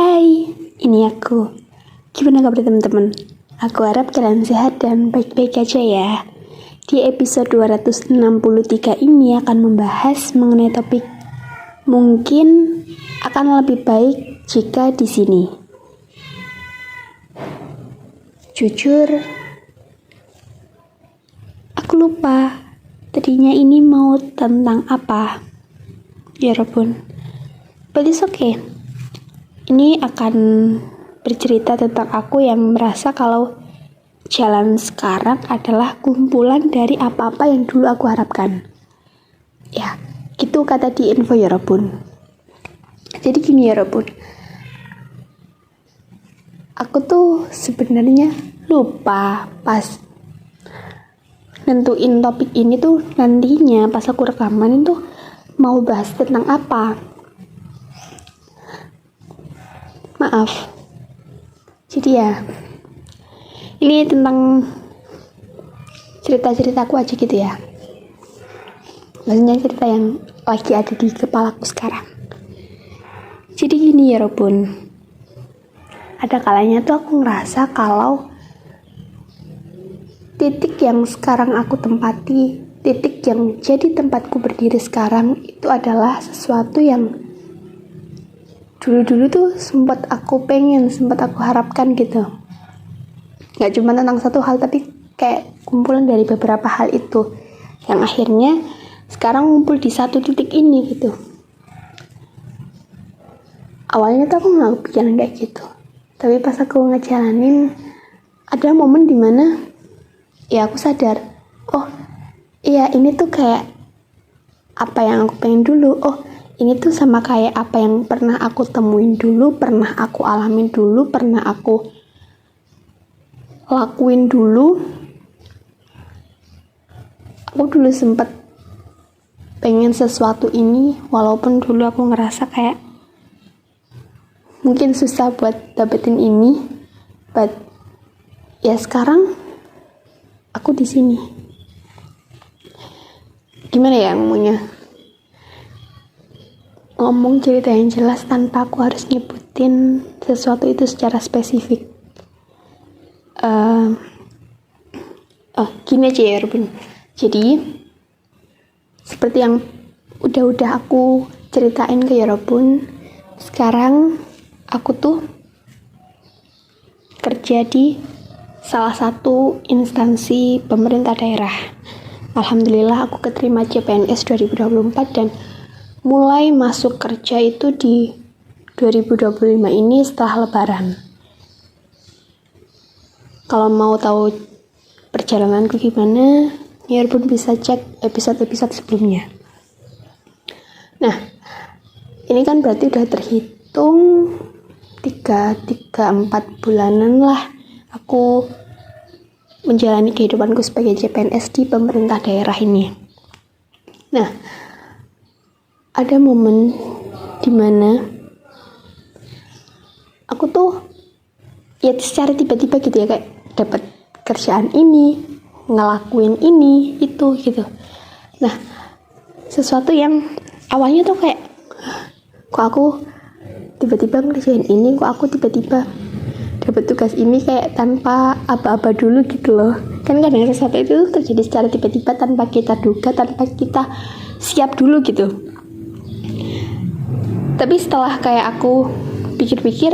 Hai, ini aku. Gimana kabar teman-teman? Aku harap kalian sehat dan baik-baik aja ya. Di episode 263 ini akan membahas mengenai topik mungkin akan lebih baik jika di sini. Jujur, aku lupa tadinya ini mau tentang apa. Ya ampun. But it's okay. Ini akan bercerita tentang aku yang merasa kalau jalan sekarang adalah kumpulan dari apa-apa yang dulu aku harapkan. Ya, gitu kata di info ya Robun. Jadi gini ya Robun. Aku tuh sebenarnya lupa pas nentuin topik ini tuh nantinya pas aku rekaman itu mau bahas tentang apa. Maaf. Jadi ya, ini tentang cerita-ceritaku aja gitu ya. Maksudnya cerita yang lagi ada di kepalaku sekarang. Jadi gini ya Robun. Ada kalanya tuh aku ngerasa kalau titik yang sekarang aku tempati, titik yang jadi tempatku berdiri sekarang itu adalah sesuatu yang dulu-dulu tuh sempat aku harapkan gitu. Gak cuma tentang satu hal, tapi kayak kumpulan dari beberapa hal itu yang akhirnya sekarang ngumpul di satu titik ini gitu. Awalnya tuh aku gak kepikiran kayak gitu, tapi pas aku ngejalanin ada momen dimana ya aku sadar, oh iya ini tuh kayak apa yang aku pengen dulu. Oh ini tuh sama kayak apa yang pernah aku temuin dulu, pernah aku alamin dulu, pernah aku lakuin dulu. Aku dulu sempet pengen sesuatu ini, walaupun dulu aku ngerasa kayak mungkin susah buat dapetin ini, but ya sekarang aku di sini. Gimana ya ngomong cerita yang jelas tanpa aku harus nyebutin sesuatu itu secara spesifik. Gini aja ya Ruben. Jadi seperti yang udah aku ceritain ke Yorobun, sekarang aku tuh kerja di salah satu instansi pemerintah daerah. Alhamdulillah aku keterima CPNS 2024 dan mulai masuk kerja itu di 2025 ini setelah Lebaran. Kalau mau tahu perjalananku gimana, ya pun bisa cek episode-episode sebelumnya. Nah, ini kan berarti udah terhitung 3-4 bulanan lah aku menjalani kehidupanku sebagai CPNS di pemerintah daerah ini. Nah, ada momen dimana aku tuh ya secara tiba-tiba gitu ya, kayak dapat kerjaan ini, ngelakuin ini, itu gitu. Nah, sesuatu yang awalnya tuh kayak kok aku tiba-tiba ngerjain ini, kok aku tiba-tiba dapat tugas ini kayak tanpa aba-aba dulu gitu loh. Kan kadang sesuatu itu terjadi secara tiba-tiba tanpa kita duga, tanpa kita siap dulu gitu. Tapi setelah kayak aku pikir-pikir,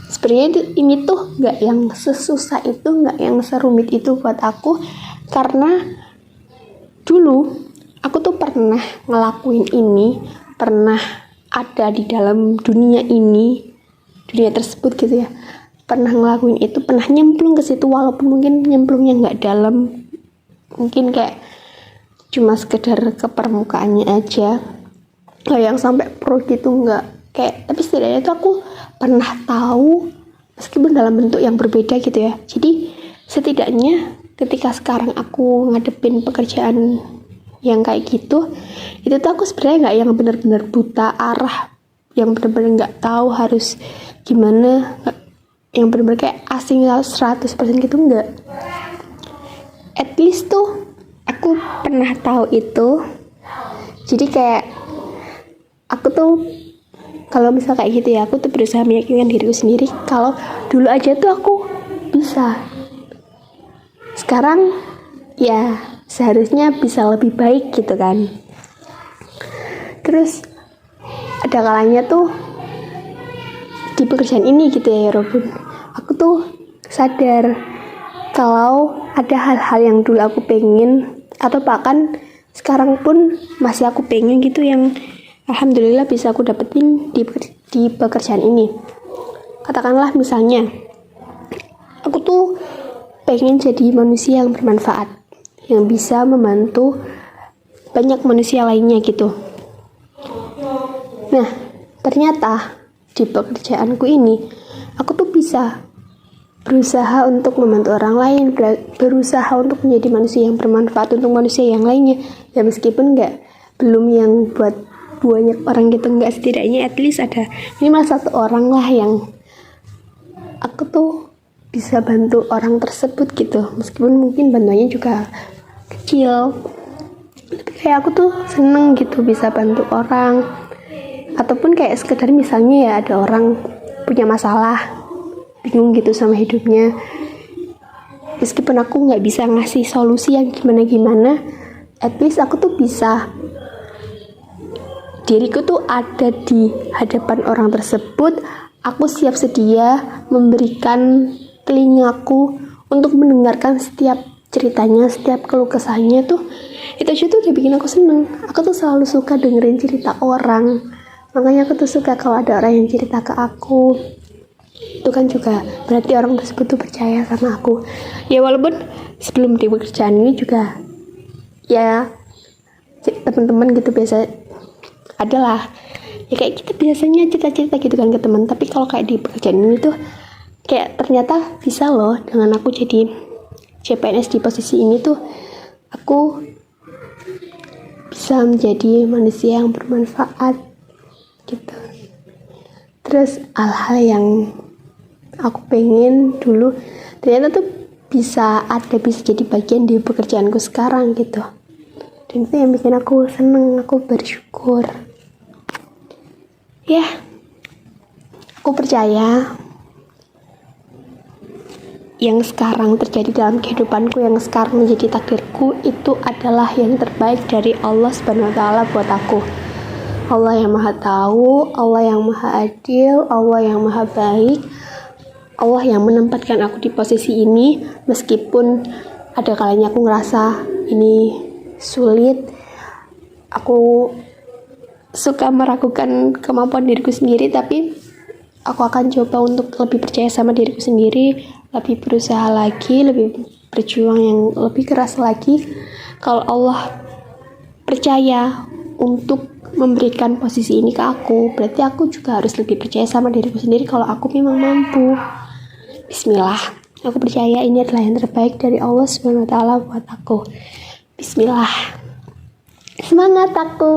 sebenarnya ini tuh gak yang sesusah itu, gak yang serumit itu buat aku. Karena dulu aku tuh pernah ngelakuin ini, pernah ada di dalam dunia tersebut gitu ya, pernah ngelakuin itu, pernah nyemplung ke situ, walaupun mungkin nyemplungnya gak dalam, mungkin kayak cuma sekedar ke permukaannya aja, gak yang sampai pro gitu, gak kayak, tapi setidaknya tuh aku pernah tahu meskipun dalam bentuk yang berbeda gitu ya. Jadi setidaknya ketika sekarang aku ngadepin pekerjaan yang kayak gitu, itu tuh aku sebenarnya nggak yang benar-benar buta arah, yang benar-benar nggak tahu harus gimana, yang benar-benar kayak asing 100% gitu, nggak. At least tuh aku pernah tahu itu. Jadi kayak aku tuh Kalau misal kayak gitu ya, aku tuh berusaha meyakinkan diriku sendiri kalau dulu aja tuh aku bisa. Sekarang ya seharusnya bisa lebih baik gitu kan. Terus ada kalanya tuh di pekerjaan ini gitu ya Robun, aku tuh sadar kalau ada hal-hal yang dulu aku pengen atau bahkan sekarang pun masih aku pengen gitu yang alhamdulillah bisa aku dapetin di pekerjaan ini. Katakanlah misalnya aku tuh pengen jadi manusia yang bermanfaat, yang bisa membantu banyak manusia lainnya gitu. Nah, ternyata di pekerjaanku ini aku tuh bisa berusaha untuk membantu orang lain, berusaha untuk menjadi manusia yang bermanfaat untuk manusia yang lainnya. Ya meskipun belum yang buat banyak orang gitu, setidaknya at least ada minimal satu orang lah yang aku tuh bisa bantu orang tersebut gitu, meskipun mungkin bantuannya juga kecil. Tapi kayak aku tuh seneng gitu bisa bantu orang, ataupun kayak sekedar misalnya ya ada orang punya masalah, bingung gitu sama hidupnya, meskipun aku nggak bisa ngasih solusi yang gimana-gimana, at least aku tuh bisa, diriku tuh ada di hadapan orang tersebut, aku siap sedia memberikan telingaku untuk mendengarkan setiap ceritanya, setiap keluh kesahnya tuh. Itu aja tuh udah bikin aku seneng. Aku tuh selalu suka dengerin cerita orang, makanya aku tuh suka kalau ada orang yang cerita ke aku. Itu kan juga berarti orang tersebut tuh percaya sama aku. Ya walaupun sebelum di pekerjaan ini juga ya teman-teman gitu biasa adalah ya kayak kita biasanya cerita-cerita gitu kan ke teman. Tapi kalau kayak di pekerjaan ini tuh kayak ternyata bisa loh dengan aku jadi CPNS di posisi ini tuh aku bisa menjadi manusia yang bermanfaat gitu. Terus hal-hal yang aku pengen dulu ternyata tuh bisa jadi bagian di pekerjaanku sekarang gitu. Dan itu yang bikin aku seneng, aku bersyukur. Ya, aku percaya yang sekarang terjadi dalam kehidupanku, yang sekarang menjadi takdirku, itu adalah yang terbaik dari Allah Subhanahu wa Ta'ala buat aku. Allah yang maha tahu, Allah yang maha adil, Allah yang maha baik, Allah yang menempatkan aku di posisi ini, meskipun ada kalanya aku ngerasa ini sulit, aku suka meragukan kemampuan diriku sendiri, tapi aku akan coba untuk lebih percaya sama diriku sendiri, lebih berusaha lagi, lebih berjuang yang lebih keras lagi. Kalau Allah percaya untuk memberikan posisi ini ke aku, berarti aku juga harus lebih percaya sama diriku sendiri kalau aku memang mampu. Bismillah, aku percaya ini adalah yang terbaik dari Allah Subhanahu wa Ta'ala buat aku. Bismillah. Semangat aku,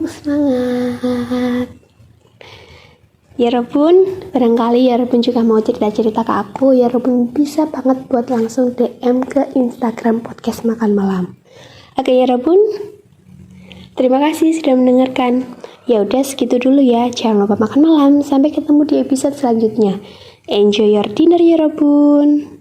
semangat. Ya Robun, barangkali ya Robun juga mau cerita-cerita ke aku, ya Robun bisa banget buat langsung DM ke Instagram podcast makan malam. Oke ya Robun, terima kasih sudah mendengarkan. Ya udah segitu dulu ya, jangan lupa makan malam. Sampai ketemu di episode selanjutnya. Enjoy your dinner ya Robun.